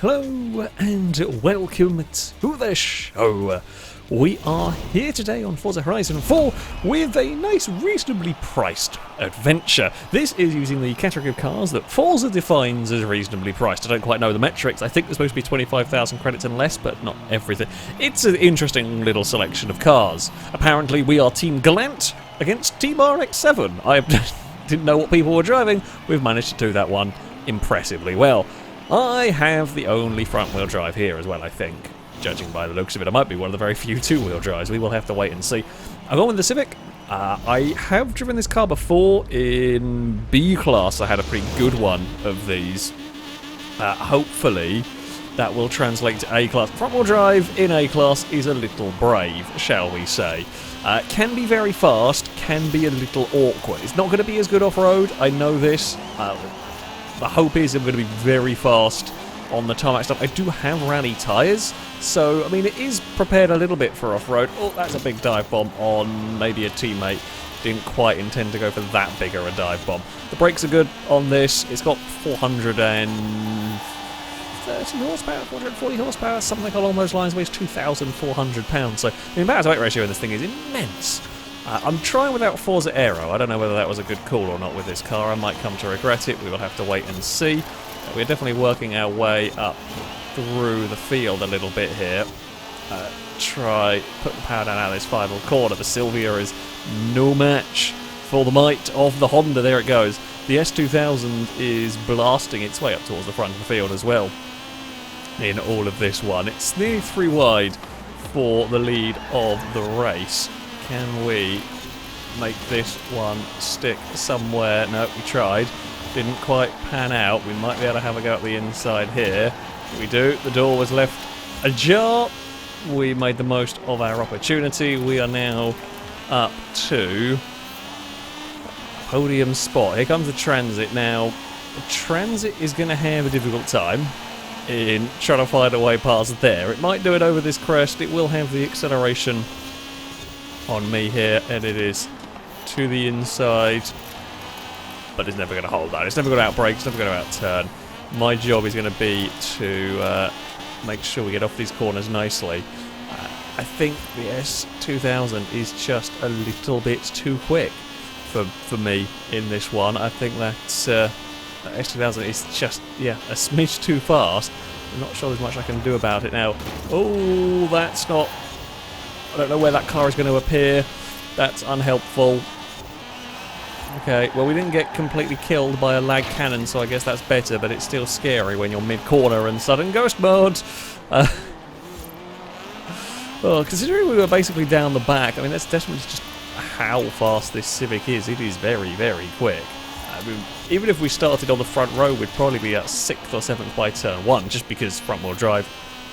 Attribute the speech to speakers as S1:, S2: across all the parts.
S1: Hello and welcome to the show. We are here today on Forza Horizon 4 with a nice, reasonably priced adventure. This is using the category of cars that Forza defines as reasonably priced. I don't quite know the metrics. I think there's supposed to be 25,000 credits and less, but not everything. It's an interesting little selection of cars. Apparently we are Team Galant against Team RX-7. I didn't know what people were driving. We've managed to do that one impressively well. I have the only front-wheel drive here as well, I think. Judging by the looks of it, I might be one of the very few two-wheel drives. We will have to wait and see. I've gone with the Civic. I have driven this car before in B-Class. I had a pretty good one of these. Hopefully, that will translate to A-Class. Front-wheel drive in A-Class is a little brave, shall we say. Can be very fast, can be a little awkward. It's not going to be as good off-road, I know this. The hope is I'm going to be very fast on the tarmac stuff. I do have rally tyres, so, I mean, it is prepared a little bit for off-road. Oh, that's a big dive bomb on maybe a teammate. Didn't quite intend to go for that bigger a dive bomb. The brakes are good on this. It's got 430 horsepower, 440 horsepower, something along those lines. Weighs 2,400 pounds. So the power-to-weight ratio in this thing is immense. I'm trying without Forza Aero. I don't know whether that was a good call or not with this car. I might come to regret it. We will have to wait and see. We're definitely working our way up through the field a little bit here. Try put the power down out of this final corner. The Silvia is no match for the might of the Honda. There it goes. The S2000 is blasting its way up towards the front of the field as well in all of this one. It's nearly 3 wide for the lead of the race. Can we make this one stick somewhere? No, we tried. Didn't quite pan out. We might be able to have a go at the inside here. We do. The door was left ajar. We made the most of our opportunity. We are now up to podium spot. Here comes the Transit now. The Transit is going to have a difficult time in trying to find a way past there. It might do it over this crest. It will have the acceleration on me here, and it is to the inside, but it's never going to hold that. It's never going to outbrake, it's never going to outturn. My job is going to be to make sure we get off these corners nicely. I think the S2000 is just a little bit too quick for me in this one. I think that S2000 is just, yeah, a smidge too fast. I'm not sure there's much I can do about it now. Oh, that's not... I don't know where that car is going to appear. That's unhelpful. Okay, well, we didn't get completely killed by a lag cannon, so I guess that's better, but it's still scary when you're mid-corner and sudden ghost mode. Well, considering we were basically down the back, I mean, that's definitely just how fast this Civic is. It is very, very quick. I mean, even if we started on the front row, we'd probably be at 6th or 7th by turn 1, just because front-wheel drive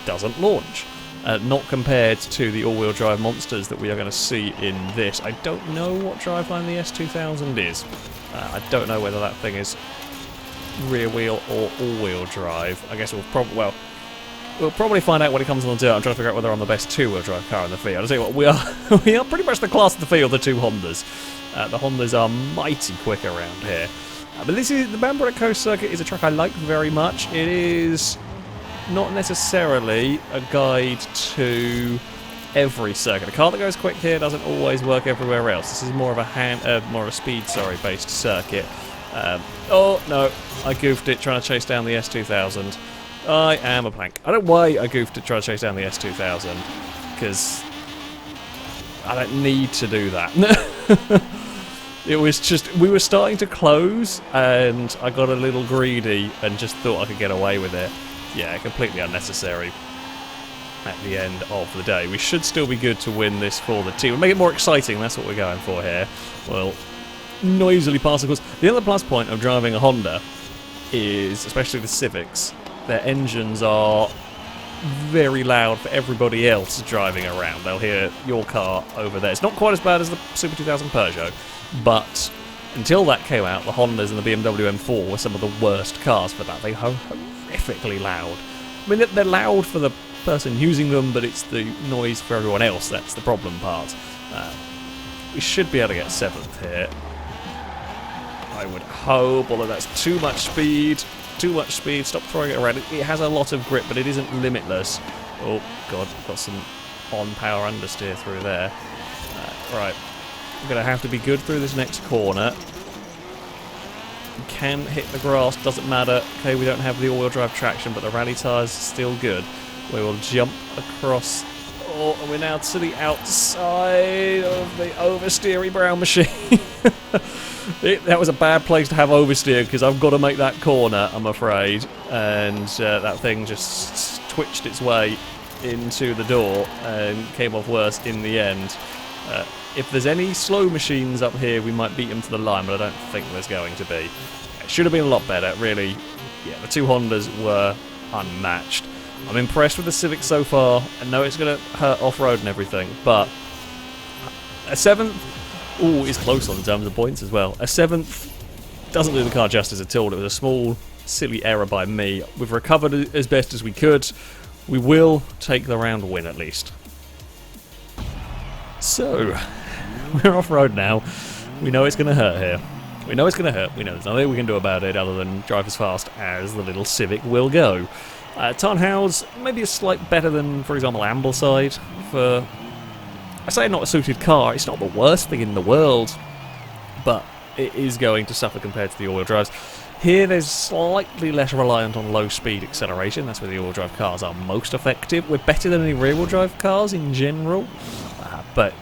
S1: doesn't launch. Not compared to the all-wheel drive monsters that we are going to see in this. I don't know what driveline the S2000 is. I don't know whether that thing is rear wheel or all-wheel drive. I guess we'll probably find out when it comes on the dirt. I'm trying to figure out whether I'm the best two-wheel drive car in the field. I'll tell you what, we are pretty much the class of the field, the two Hondas. The Hondas are mighty quick around here. But this is the Bamberg Coast Circuit is a track I like very much. It is not necessarily a guide to every circuit. A car that goes quick here doesn't always work everywhere else. This is more of a speed, based circuit. Oh no, I goofed it trying to chase down the S2000. I am a plank. I don't know why I goofed it trying to chase down the S2000, because I don't need to do that. It was just, we were starting to close, and I got a little greedy and just thought I could get away with it. Yeah, completely unnecessary at the end of the day. We should still be good to win this for the team. We'll make it more exciting, that's what we're going for here. We'll noisily pass, of course. The other plus point of driving a Honda is, especially the Civics, their engines are very loud for everybody else driving around. They'll hear your car over there. It's not quite as bad as the Super 2000 Peugeot, but until that came out, the Hondas and the BMW M4 were some of the worst cars for that. They are horrifically loud. I mean, they're loud for the person using them, but it's the noise for everyone else that's the problem part. We should be able to get 7th here. I would hope, although that's too much speed. too much speed. Stop throwing it around. It has a lot of grip, but it isn't limitless. Oh, God. Got some on-power understeer through there. Right. I'm going to have to be good through this next corner. Can hit the grass, doesn't matter. Okay, we don't have the all-wheel drive traction, but the rally tyres are still good. We will jump across. Oh, and we're now to the outside of the oversteery brown machine. That was a bad place to have oversteer, because I've got to make that corner, I'm afraid. And that thing just twitched its way into the door and came off worse in the end. If there's any slow machines up here, we might beat them to the line, but I don't think there's going to be. It should have been a lot better, really. Yeah, the two Hondas were unmatched. I'm impressed with the Civic so far. I know it's going to hurt off-road and everything, but a 7th, ooh, is close on in terms of points as well. A 7th doesn't do the car justice at all. It was a small, silly error by me. We've recovered as best as we could. We will take the round win at least. So, we're off-road now. We know it's going to hurt here. We know it's going to hurt. We know there's nothing we can do about it other than drive as fast as the little Civic will go. Tarnhouse, maybe a slight better than, for example, Ambleside. For, I say not a suited car, it's not the worst thing in the world, but it is going to suffer compared to the all-wheel drives. Here there's slightly less reliant on low-speed acceleration. That's where the all-wheel drive cars are most effective. We're better than any rear-wheel drive cars in general, but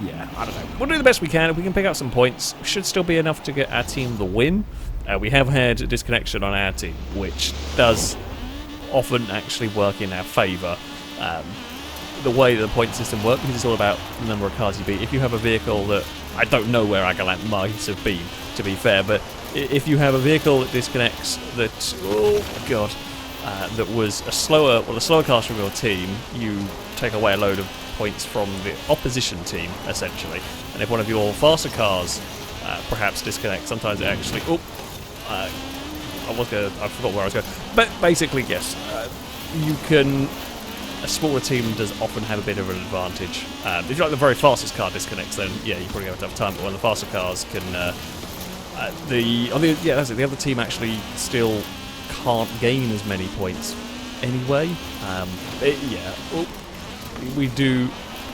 S1: yeah, I don't know. We'll do the best we can. If we can pick up some points, it should still be enough to get our team the win. We have had a disconnection on our team, which does often actually work in our favour. The way the point system works, because it's all about the number of cars you beat. If you have a vehicle that, I don't know where Agalant might have been, to be fair, but if you have a vehicle that disconnects that, oh god, that was a slower, well, the slower cars from your team, you take away a load of points from the opposition team, essentially. And if one of your faster cars perhaps disconnects, sometimes it actually, I forgot where I was going. But basically, yes, you can. A smaller team does often have a bit of an advantage. If you're like the very fastest car disconnects, then yeah, you probably have to have time. But when the faster cars can, the other team actually still can't gain as many points anyway. We do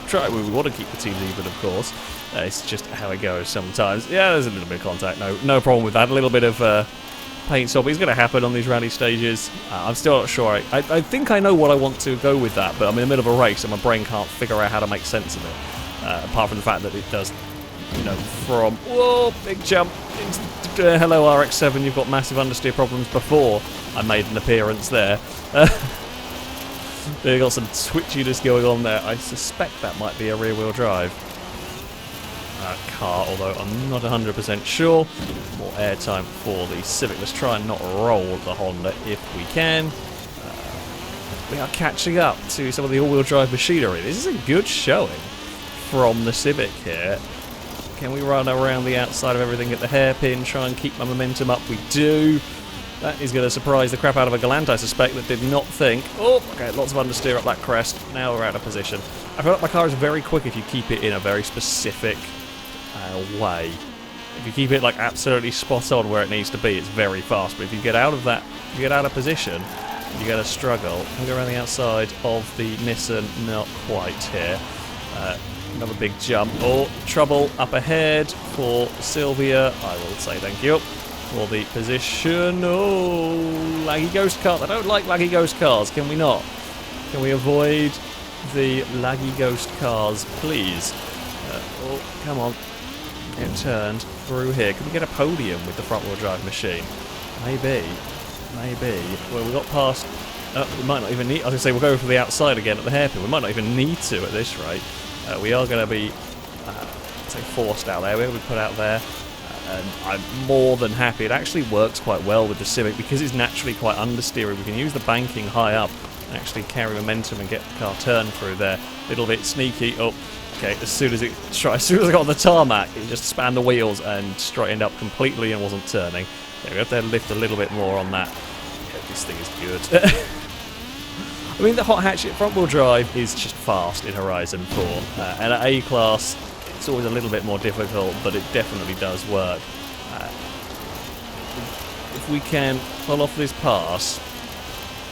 S1: try. We want to keep the teams even, of course. It's just how it goes sometimes. Yeah, there's a little bit of contact. No problem with that. A little bit of paint stopping is going to happen on these rally stages. I'm still not sure. I think I know what I want to go with that, but I'm in the middle of a race and my brain can't figure out how to make sense of it. Apart from the fact that it does, from whoa, big jump. Hello RX-7, you've got massive understeer problems before I made an appearance there. They've got some twitchiness going on there. I suspect that might be a rear-wheel drive car, although I'm not 100% sure. More airtime for the Civic. Let's try and not roll the Honda if we can. We are catching up to some of the all-wheel drive machinery. This is a good showing from the Civic here. Can we run around the outside of everything at the hairpin, try and keep my momentum up? We do. That is going to surprise the crap out of a Galant, I suspect, that did not think. Oh, okay, lots of understeer up that crest. Now we're out of position. I feel like my car is very quick if you keep it in a very specific way. If you keep it like absolutely spot on where it needs to be, it's very fast. But if you get out of that, if you get out of position, you're going to struggle. We'll go around the outside of the Nissan, not quite here. Another big jump. Oh, trouble up ahead for Sylvia. I will say thank you for the position. Oh, laggy ghost car. I don't like laggy ghost cars. Can we not? Can we avoid the laggy ghost cars, please? Oh, come on. Get turned through here. Can we get a podium with the front-wheel drive machine? Maybe. Well, we got past. We might not even need. I was going to say we'll go for the outside again at the hairpin. We might not even need to at this rate. We are going to be, say, forced out there. We're going to be put out there. And I'm more than happy. It actually works quite well with the Civic because it's naturally quite understeery. We can use the banking high up and actually carry momentum and get the car turned through there. A little bit sneaky. Oh, okay. As soon as I got on the tarmac, it just spanned the wheels and straightened up completely and wasn't turning. Yeah, we have to lift a little bit more on that. Yeah, this thing is good. I mean, the hot hatchet front-wheel drive is just fast in Horizon 4, and at A-Class, it's always a little bit more difficult, but it definitely does work. if we can pull off this pass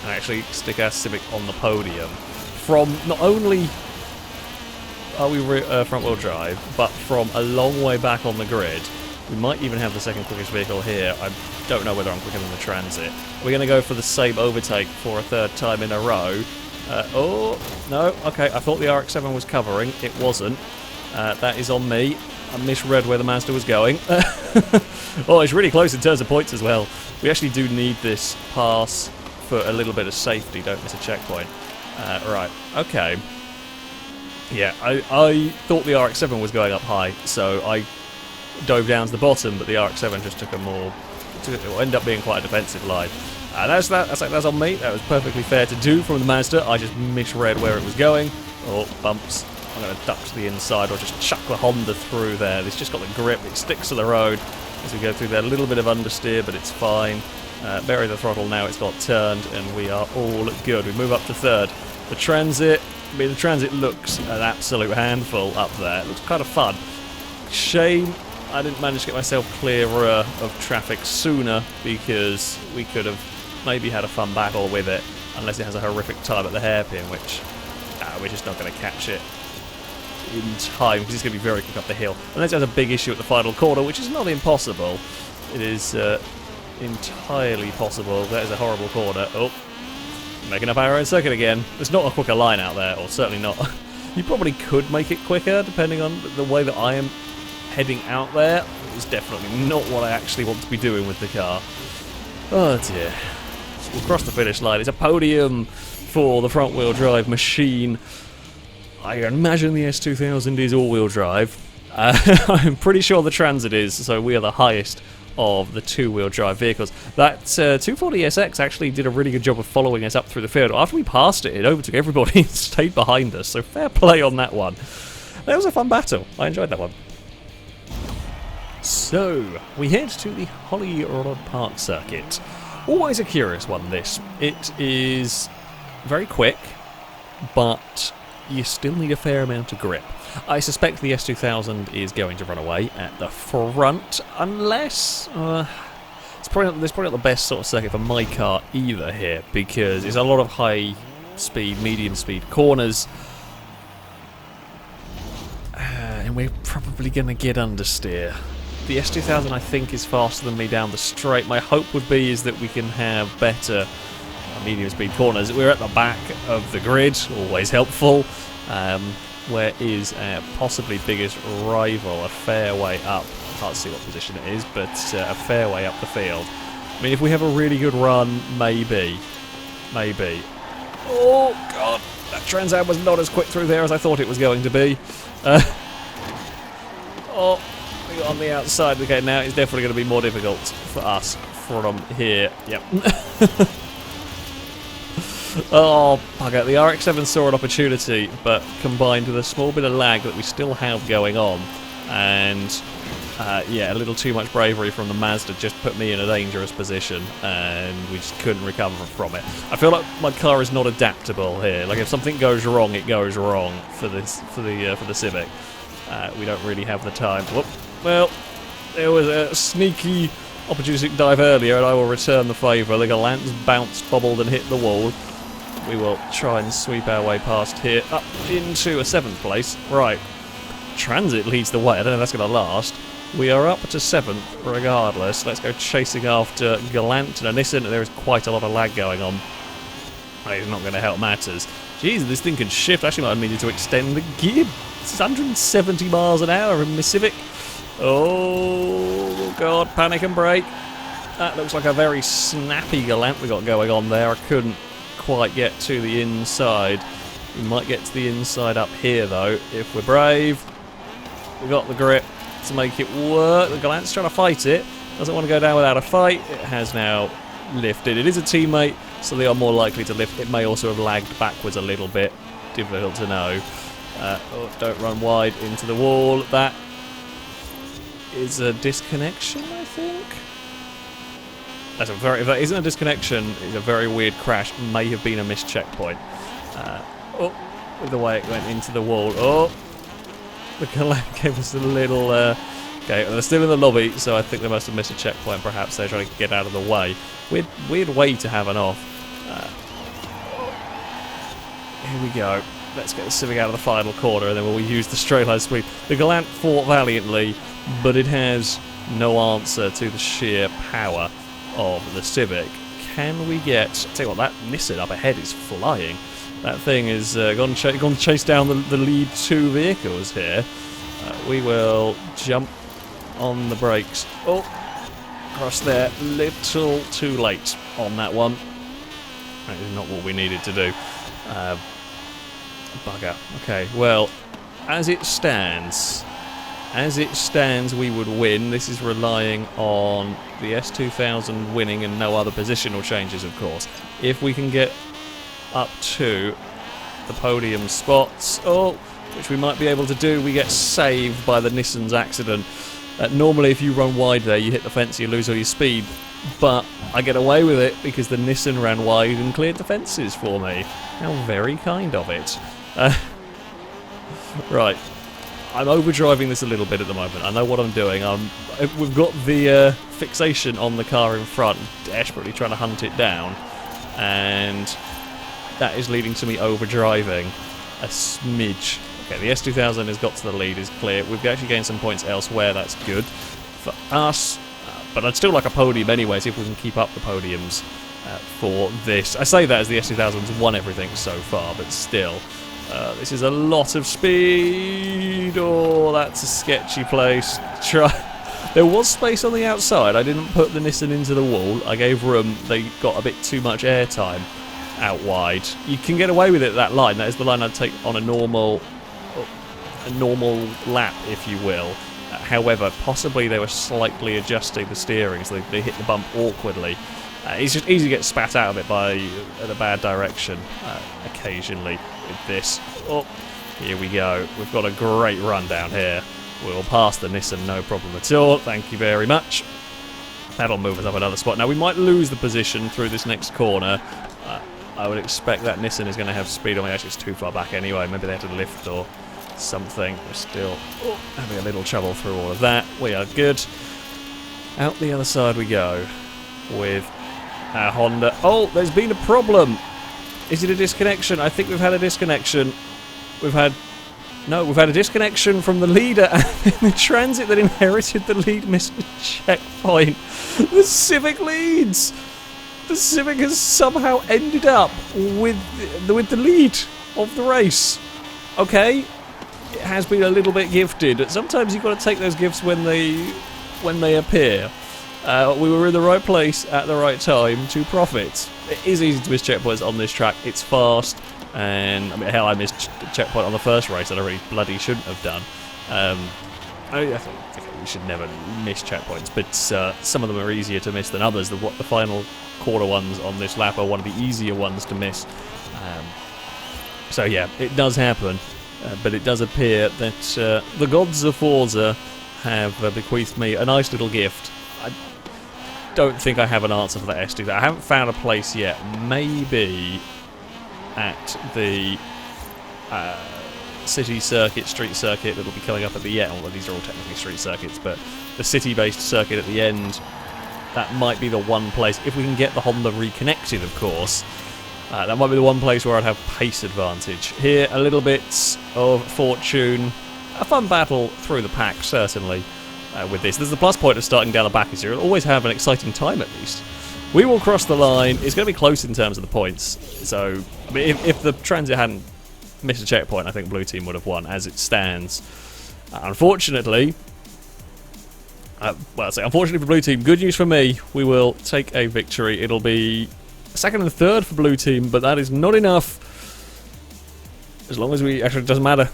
S1: and actually stick our Civic on the podium, from not only are we front-wheel drive, but from a long way back on the grid, we might even have the second quickest vehicle here. I don't know whether I'm quicker than the Transit. We're going to go for the same overtake for a third time in a row. Oh, no, okay, I thought the RX-7 was covering. It wasn't. That is on me. I misread where the Mazda was going. Oh, it's really close in terms of points as well. We actually do need this pass for a little bit of safety. Don't miss a checkpoint. Right, okay. Yeah, I thought the RX-7 was going up high, so I dove down to the bottom, but the RX-7 just took a more... It will end up being quite a defensive line. That's on me. That was perfectly fair to do from the Mazda. I just misread where it was going. Oh, bumps. I'm going to duck to the inside or just chuck the Honda through there. It's just got the grip. It sticks to the road as we go through there. A little bit of understeer, but it's fine. Bury the throttle now. It's got turned, and we are all good. We move up to third. The Transit... I mean, the Transit looks an absolute handful up there. It looks kind of fun. Shame I didn't manage to get myself clearer of traffic sooner, because we could have maybe had a fun battle with it, unless it has a horrific time at the hairpin, which we're just not going to catch it in time, because it's going to be very quick up the hill. Unless it has a big issue at the final corner, which is not impossible. It is entirely possible. That is a horrible corner. Oh. Making up our own circuit again. There's not a quicker line out there, or certainly not. You probably could make it quicker, depending on the way that I am heading out there. It's definitely not what I actually want to be doing with the car. Oh dear. We'll cross the finish line. It's a podium for the front-wheel drive machine. I imagine the S2000 is all-wheel drive. I'm pretty sure the Transit is, so we are the highest of the two-wheel drive vehicles. That 240SX actually did a really good job of following us up through the field. After we passed it, it overtook everybody and stayed behind us, so fair play on that one. That was a fun battle. I enjoyed that one. So, we head to the HOLYROOPPARK circuit. Always a curious one, this. It is very quick, but you still need a fair amount of grip. I suspect the S2000 is going to run away at the front, unless... it's probably not the best sort of circuit for my car either here, because it's a lot of high-speed, medium-speed corners, and we're probably going to get understeer. The S2000, I think, is faster than me down the straight. My hope would be is that we can have better medium-speed corners. We're at the back of the grid, always helpful. Where is our possibly biggest rival? A fair way up. Can't see what position it is, but a fair way up the field. I mean, if we have a really good run, maybe. Maybe. Oh, God. That Trans Am was not as quick through there as I thought it was going to be. Oh, we got on the outside. Okay, now it's definitely going to be more difficult for us from here. Yep. Oh, bugger. The RX-7 saw an opportunity, but combined with a small bit of lag that we still have going on, and yeah, a little too much bravery from the Mazda just put me in a dangerous position, and we just couldn't recover from it. I feel like my car is not adaptable here. Like, if something goes wrong, it goes wrong for the Civic. We don't really have the time. Whoop. Well, there was a sneaky opportunistic dive earlier, and I will return the favour. The Galant's bounced, bobbled, and hit the wall. We will try and sweep our way past here, up into a 7th place. Right, Transit leads the way. I don't know if that's going to last. We are up to 7th regardless. Let's go chasing after Galant and a Nissan. There is quite a lot of lag going on. It's not going to help matters. Jeez, this thing can shift. Actually, might have needed to extend the gear. It's 170 miles an hour in my Civic. Oh, God, panic and brake. That looks like a very snappy Galant we got going on there. I couldn't quite get to the inside. We might get to the inside up here though if we're brave. We got the grip to make it work. The Galant's trying to fight it. Doesn't want to go down without a fight. It has now lifted. It is a teammate, so they are more likely to lift. It may also have lagged backwards a little bit. Difficult to know. Oh, don't run wide into the wall. That is a disconnection, I think. That's if that isn't a disconnection, it's a very weird crash. May have been a missed checkpoint. Oh, with the way it went into the wall. Oh, the Galant gave us a little Okay, they're still in the lobby, so I think they must have missed a checkpoint. Perhaps they're trying to get out of the way. Weird way to have an off. Here we go. Let's get the Civic out of the final corner, and then we'll use the straight line speed. The Galant fought valiantly, but it has no answer to the sheer power of the Civic. Can we get... Tell you what, that Nissan up ahead is flying. That thing is gone to chase down the lead two vehicles here. We will jump on the brakes. Oh, across there. Little too late on that one. That is not what we needed to do. Bugger. Okay, well, as it stands, we would win. This is relying on the S2000 winning and no other positional changes, of course. If we can get up to the podium spots, which we might be able to do, we get saved by the Nissan's accident. Normally, if you run wide there, you hit the fence, you lose all your speed. But I get away with it because the Nissan ran wide and cleared the fences for me. How very kind of it. Right. I'm overdriving this a little bit at the moment. I know what I'm doing. We've got the fixation on the car in front, desperately trying to hunt it down. And that is leading to me overdriving a smidge. Okay, the S2000 has got to the lead, is clear. We've actually gained some points elsewhere, that's good for us. But I'd still like a podium anyway, see if we can keep up the podiums for this. I say that as the S2000's won everything so far, but still. This is a lot of speed. Oh, that's a sketchy place. There was space on the outside. I didn't put the Nissan into the wall. I gave room. They got a bit too much airtime out wide. You can get away with it at that line. That is the line I'd take on a normal lap, if you will. However, possibly they were slightly adjusting the steering, so they hit the bump awkwardly. It's just easy to get spat out of it by in a bad direction occasionally with this. Oh, here we go. We've got a great run down here. We'll pass the Nissan, no problem at all. Thank you very much. That'll move us up another spot. Now, we might lose the position through this next corner. I would expect that Nissan is going to have speed on me. Actually, it's too far back anyway. Maybe they have to lift or something. We're still having a little trouble through all of that. We are good. Out the other side we go with our Honda. Oh, there's been a problem. Is it a disconnection? I think we've had a disconnection. We've had a disconnection from the leader, and the Transit that inherited the lead missed a checkpoint. The Civic leads. The Civic has somehow ended up with the lead of the race. Okay, it has been a little bit gifted. Sometimes you've got to take those gifts when they appear. We were in the right place at the right time to profit. It is easy to miss checkpoints on this track. It's fast, and I mean, hell, I missed a checkpoint on the first race that I really bloody shouldn't have done. I think we should never miss checkpoints, but some of them are easier to miss than others. The final quarter ones on this lap are one of the easier ones to miss. So yeah, it does happen, but it does appear that the gods of Forza have bequeathed me a nice little gift. I don't think I have an answer for that SD. I haven't found a place yet. Maybe at the city circuit, street circuit that'll be coming up at the end. Well, these are all technically street circuits, but the city-based circuit at the end, that might be the one place. If we can get the Honda reconnected, of course, that might be the one place where I'd have pace advantage. Here, a little bit of fortune. A fun battle through the pack, certainly, with this. There's the plus point of starting down the back, is you'll always have an exciting time at least. We will cross the line. It's going to be close in terms of the points. So, I mean, if the Transit hadn't missed a checkpoint, I think Blue Team would have won, as it stands. Unfortunately, unfortunately for Blue Team, good news for me, we will take a victory. It'll be second and third for Blue Team, but that is not enough. As long as we... Actually, it doesn't matter.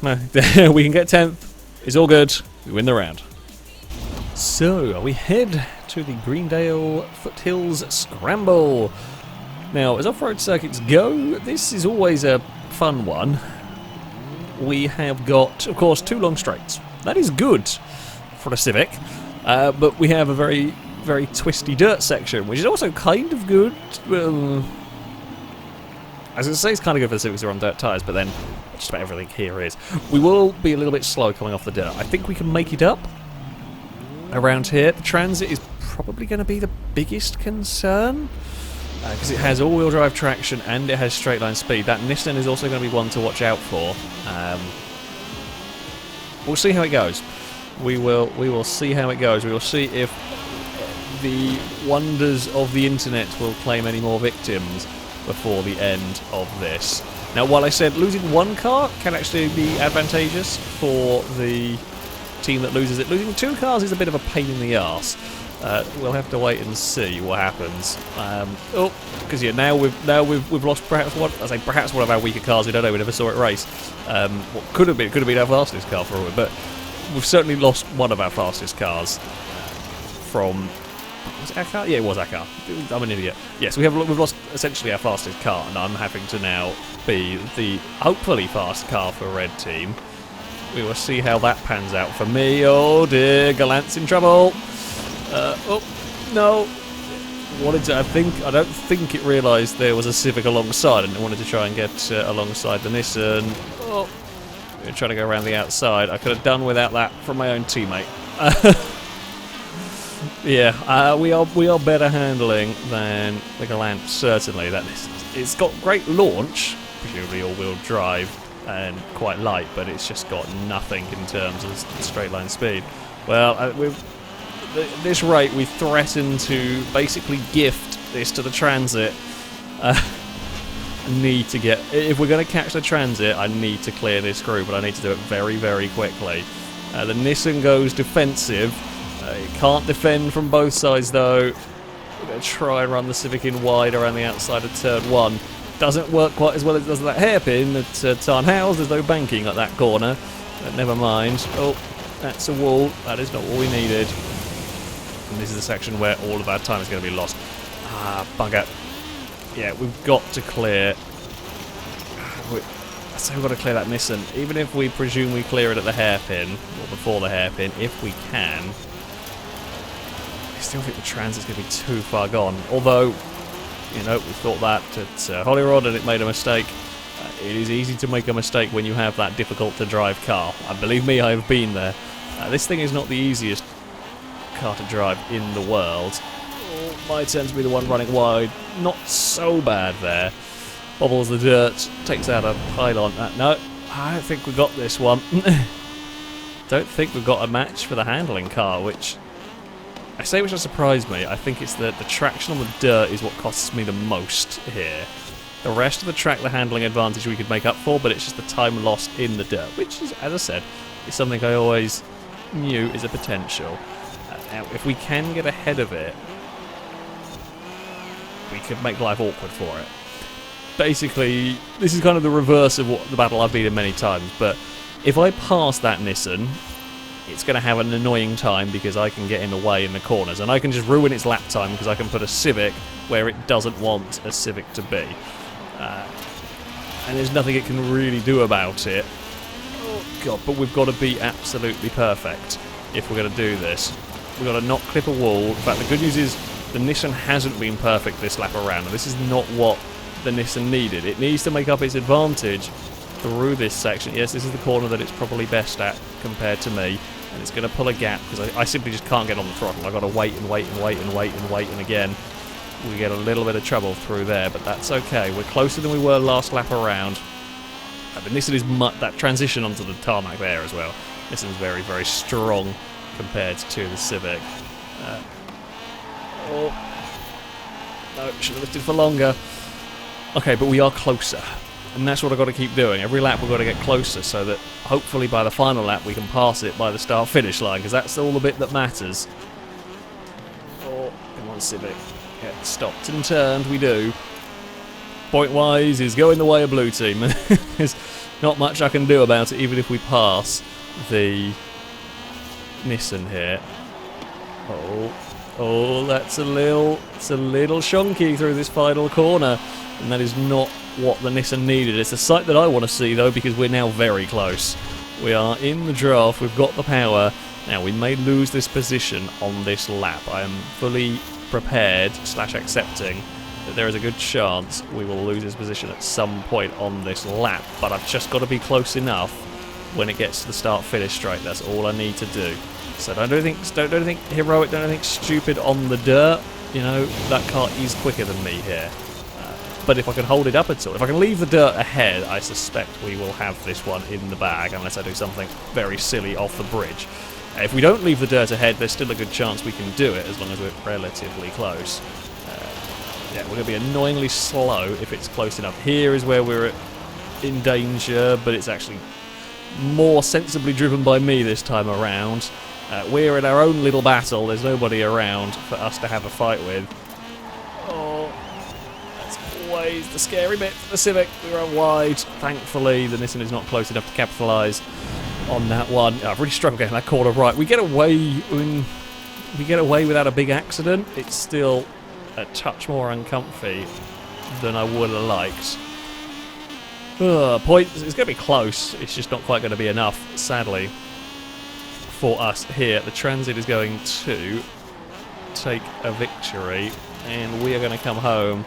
S1: We can get 10th. It's all good. We win the round. So, we head to the Greendale Foothills Scramble. Now, as off-road circuits go, this is always a fun one. We have got, of course, 2 long straights. That is good for a Civic, but we have a very, very twisty dirt section, which is also kind of good. Well, I was going to say it's kind of good for the Civics that are on dirt tyres, but then just about everything here is. We will be a little bit slow coming off the dirt. I think we can make it up. around here. The Transit is probably going to be the biggest concern because it has all-wheel drive traction and it has straight line speed. That Nissan is also going to be one to watch out for. We'll see how it goes. We will see how it goes. We will see if the wonders of the internet will claim any more victims before the end of this. Now, while I said losing one car can actually be advantageous for the team that loses it, losing two cars is a bit of a pain in the arse. We'll have to wait and see what happens. Because yeah, now we've lost perhaps one of our weaker cars. We don't know. We never saw it race. What could have been our fastest car for it, but we've certainly lost one of our fastest cars from. Was it our car? Yeah, it was our car. I'm an idiot. Yes, we've lost essentially our fastest car, and I'm having to now be the hopefully fast car for Red Team. We will see how that pans out for me. Oh dear, Gallant's in trouble. Oh no! I don't think it realised there was a Civic alongside, and it wanted to try and get alongside the Nissan. Oh, we're trying to go around the outside. I could have done without that from my own teammate. Yeah, we are better handling than the Gallant, certainly. It's got great launch, presumably all-wheel drive, and quite light, but it's just got nothing in terms of straight line speed. Well, at this rate, we threaten to basically gift this to the Transit. If we're going to catch the Transit, I need to clear this group, but I need to do it very, very quickly. The Nissan goes defensive. It can't defend from both sides though. We're going to try and run the Civic in wide around the outside of turn 1. Doesn't work quite as well as it does that hairpin at Tarnhouse. There's no banking at that corner. But never mind. Oh, that's a wall. That is not what we needed. And this is the section where all of our time is going to be lost. Ah, bugger. Yeah, we've got to clear. So we've got to clear that Nissan. Even if we presume we clear it at the hairpin, or before the hairpin, if we can. I still think the Transit's going to be too far gone. Although, you know, we thought that at Holyrood and it made a mistake. It is easy to make a mistake when you have that difficult to drive car. And believe me, I have been there. This thing is not the easiest car to drive in the world. Oh, my turn to be the one running wide. Not so bad there. Bobbles the dirt, takes out a pylon. No, I don't think we got this one. Don't think we've got a match for the handling car, which has surprised me. I think it's the traction on the dirt is what costs me the most here. The rest of the track, the handling advantage we could make up for, but it's just the time lost in the dirt, which is, as I said, is something I always knew is a potential. Now, if we can get ahead of it, we could make life awkward for it. Basically, this is kind of the reverse of what the battle I've been in many times, but if I pass that Nissan, it's going to have an annoying time because I can get in the way in the corners, and I can just ruin its lap time because I can put a Civic where it doesn't want a Civic to be. And there's nothing it can really do about it. Oh god, but we've got to be absolutely perfect if we're going to do this. We've got to not clip a wall. In fact, the good news is the Nissan hasn't been perfect this lap around, and this is not what the Nissan needed. It needs to make up its advantage through this section. Yes, this is the corner that it's probably best at compared to me, and it's going to pull a gap because I simply just can't get on the throttle. I've got to wait and wait and wait and wait and wait, and again we get a little bit of trouble through there, but that's okay. We're closer than we were last lap around. But Nissan is that transition onto the tarmac there as well. Nissan's very, very strong compared to the Civic. Oh no, should have lifted for longer. Okay, but we are closer, and that's what I've got to keep doing. Every lap we've got to get closer so that hopefully by the final lap we can pass it by the start-finish line, because that's all the bit that matters. Oh, come on Civic. Get stopped and turned, we do. Point-wise is going the way of blue team. There's not much I can do about it, even if we pass the Nissan here. Oh, that's a little shonky through this final corner. And that is not what the Nissan needed. It's a sight that I want to see, though, because we're now very close. We are in the draft, we've got the power. Now, we may lose this position on this lap. I am fully prepared / accepting that there is a good chance we will lose this position at some point on this lap. But I've just got to be close enough when it gets to the start-finish straight. That's all I need to do. So don't do anything heroic, don't do anything stupid on the dirt. You know, that car is quicker than me here. But if I can hold it up at all, if I can leave the dirt ahead, I suspect we will have this one in the bag, unless I do something very silly off the bridge. If we don't leave the dirt ahead, there's still a good chance we can do it, as long as we're relatively close. Yeah, we're going to be annoyingly slow if it's close enough. Here is where we're in danger, but it's actually more sensibly driven by me this time around. We're in our own little battle. There's nobody around for us to have a fight with. Oh, that's always the scary bit for the Civic. We run wide. Thankfully, the Nissan is not close enough to capitalise on that one. I've really struggled getting that corner right. We get away without a big accident. It's still a touch more uncomfy than I would have liked. Points. It's going to be close. It's just not quite going to be enough, sadly, for us here. The Transit is going to take a victory, and we are going to come home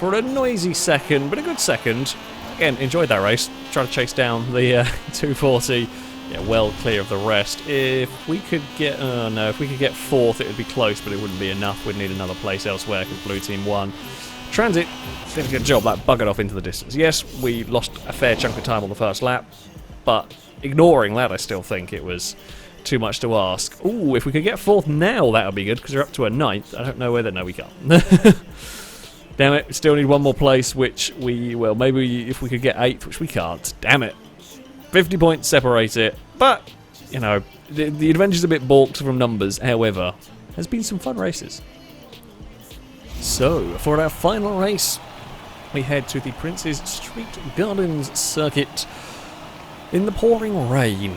S1: for a noisy second, but a good second. Again, enjoyed that race. Trying to chase down the 240. Yeah, well clear of the rest. If we could get, if we could get fourth, it would be close, but it wouldn't be enough. We'd need another place elsewhere because Blue Team won. Transit did a good job. That buggered off into the distance. Yes, we lost a fair chunk of time on the first lap, but ignoring that, I still think it was too much to ask. Ooh, if we could get fourth now, that would be good because we're up to a ninth. I don't know whether. No, we can't. Damn it, we still need one more place, which we, well, maybe if we could get eighth, which we can't. Damn it. 50 points separate it, but, you know, the adventure's a bit balked from numbers. However, there's been some fun races. So, for our final race, we head to the Prince's Street Gardens circuit in the pouring rain.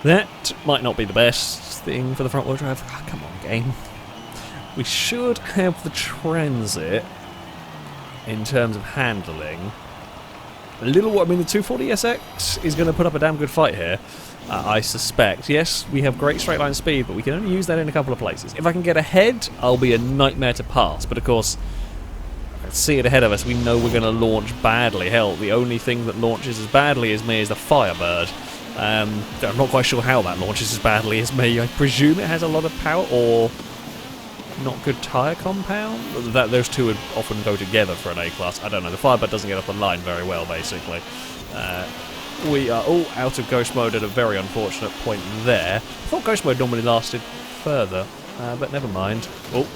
S1: That might not be the best thing for the front-wheel drive. Oh, come on, game. We should have the Transit in terms of handling. I mean, the 240SX is going to put up a damn good fight here, I suspect. Yes, we have great straight line speed, but we can only use that in a couple of places. If I can get ahead, I'll be a nightmare to pass. But of course, I can see it ahead of us. We know we're going to launch badly. Hell, the only thing that launches as badly as me is the Firebird. I'm not quite sure how that launches as badly as me. I presume it has a lot of power, or not good tyre compound? Those two would often go together for an A-Class. I don't know. The Firebird doesn't get off the line very well, basically. We are all out of Ghost Mode at a very unfortunate point there. I thought Ghost Mode normally lasted further, but never mind. Oh,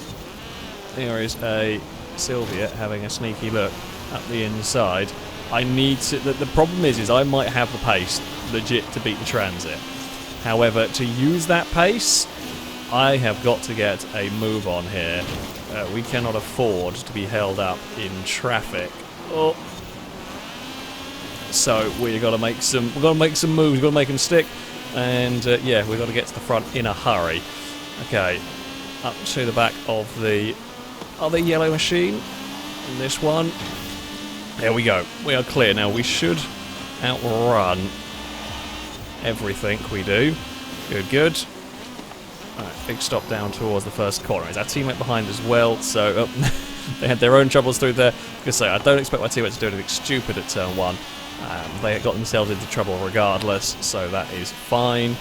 S1: there is a Sylvia having a sneaky look at the inside. I need to... The problem is I might have the pace, legit, to beat the Transit. However, to use that pace, I have got to get a move on here. We cannot afford to be held up in traffic. Oh. So we've got to make some. We've got to make some moves. We've got to make them stick. And yeah, we've got to get to the front in a hurry. Okay, up to the back of the other yellow machine. And this one. There we go. We are clear now. We should outrun everything we do. Good, good. Alright, big stop down towards the first corner. Is our teammate behind as well? So, they had their own troubles through there. I was going to say, I don't expect my teammate to do anything stupid at turn one. They got themselves into trouble regardless, so that is fine.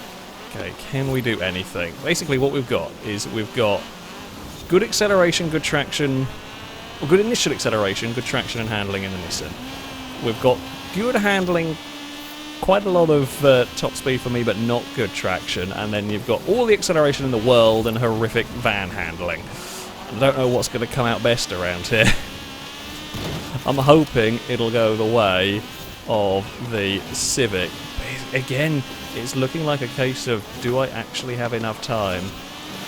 S1: Okay, can we do anything? Basically, what we've got is we've got good acceleration, good traction, or good initial acceleration, good traction and handling in the Nissan. We've got good handling, quite a lot of top speed for me, but not good traction. And then you've got all the acceleration in the world and horrific van handling. I don't know what's going to come out best around here. I'm hoping it'll go the way of the Civic. But again, it's looking like a case of, do I actually have enough time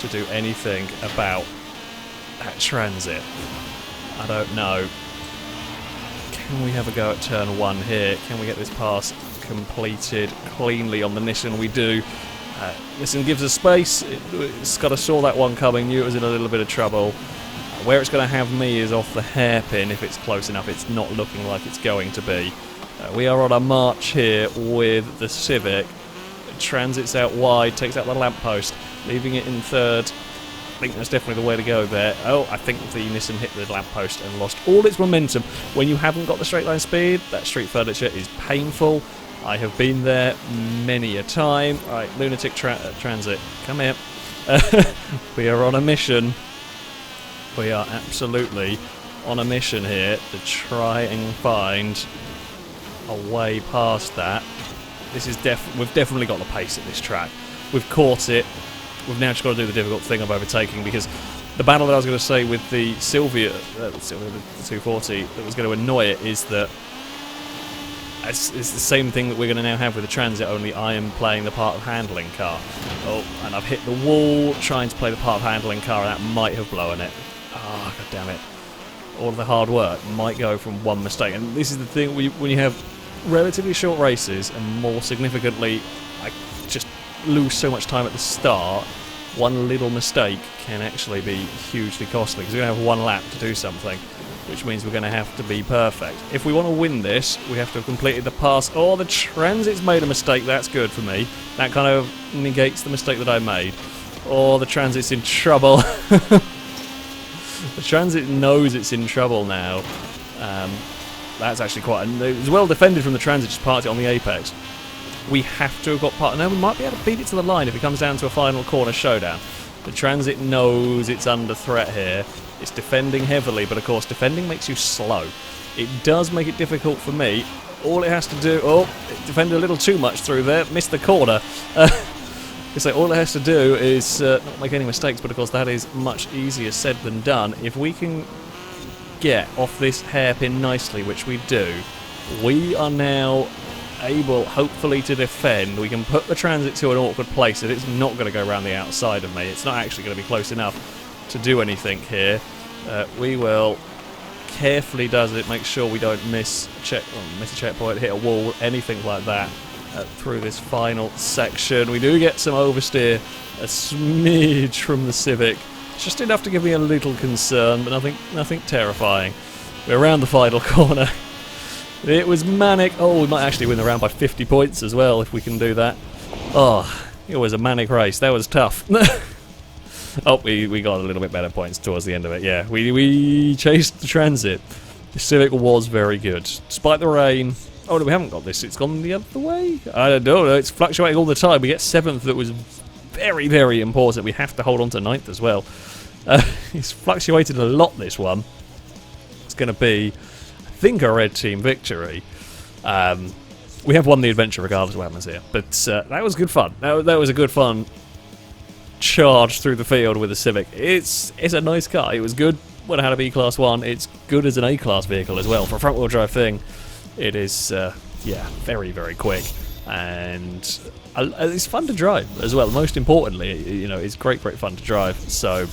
S1: to do anything about that Transit? I don't know. Can we have a go at turn one here? Can we get this pass completed cleanly on the Nissan? We do. Nissan gives us space. It's got to saw that one coming. Knew it was in a little bit of trouble. Where it's going to have me is off the hairpin. If it's close enough, it's not looking like it's going to be. We are on a march here with the Civic. Transits out wide, takes out the lamppost, leaving it in third. I think that's definitely the way to go there. Oh, I think the Nissan hit the lamppost and lost all its momentum. When you haven't got the straight line speed, that street furniture is painful. I have been there many a time. Right, Lunatic Transit, come here. We are on a mission. We are absolutely on a mission here to try and find a way past that. This is we've definitely got the pace at this track. We've caught it. We've now just got to do the difficult thing of overtaking, because the battle that I was going to say with the Sylvia, the 240, that was going to annoy it is that it's the same thing that we're going to now have with the Transit, only I am playing the part of handling car. Oh, and I've hit the wall trying to play the part of handling car, and that might have blown it. Ah, god damn it. All of the hard work might go from one mistake. And this is the thing, when you have relatively short races, and more significantly, I just lose so much time at the start, one little mistake can actually be hugely costly, because we're going to have one lap to do something, which means we're going to have to be perfect. If we want to win this, we have to have completed the pass. Oh, the Transit's made a mistake. That's good for me. That kind of negates the mistake that I made. Oh, the Transit's in trouble. The Transit knows it's in trouble now. That's actually quite... It was well defended from the Transit, just parked it on the apex. We have to have got part... No, we might be able to beat it to the line if it comes down to a final corner showdown. The Transit knows it's under threat here. It's defending heavily, but of course defending makes you slow. It does make it difficult for me. All it has to do... Oh, it defended a little too much through there. Missed the corner. So all it has to do is not make any mistakes, but of course that is much easier said than done. If we can get off this hairpin nicely, which we do, we are now able, hopefully, to defend. We can put the Transit to an awkward place, and it's not going to go around the outside of me. It's not actually going to be close enough to do anything here. We will carefully make sure we don't miss a checkpoint, hit a wall, anything like that. Through this final section. We do get some oversteer, a smidge from the Civic, just enough to give me a little concern, but nothing terrifying. We're around the final corner. It was manic. Oh, we might actually win the round by 50 points as well if we can do that. Oh, it was a manic race. That was tough. Oh, we got a little bit better points towards the end of it. Yeah, we chased the Transit. The Civic was very good, despite the rain. Oh no, we haven't got this. It's gone the other way. I don't know. It's fluctuating all the time. We get 7th. That was very, very important. We have to hold on to 9th as well. It's fluctuated a lot, this one. It's going to be, I think, a red team victory. We have won the adventure regardless of what happens here. But that was good fun. That was a good fun charge through the field with the Civic. It's a nice car. It was good when I had a B-Class 1. It's good as an A-Class vehicle as well. For a front-wheel drive thing, it is, yeah, very, very quick, and it's fun to drive as well. Most importantly, you know, it's great fun to drive. So,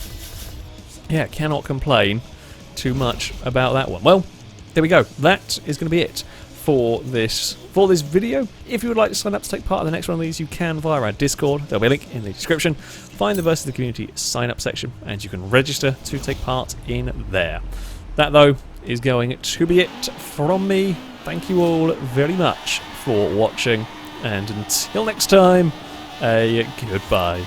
S1: yeah, cannot complain too much about that one. Well, there we go. That is going to be it for this video. If you would like to sign up to take part in the next one of these, you can via our Discord. There'll be a link in the description. Find the Versus the Community sign-up section, and you can register to take part in there. That, though, is going to be it from me. Thank you all very much for watching, and until next time, a goodbye.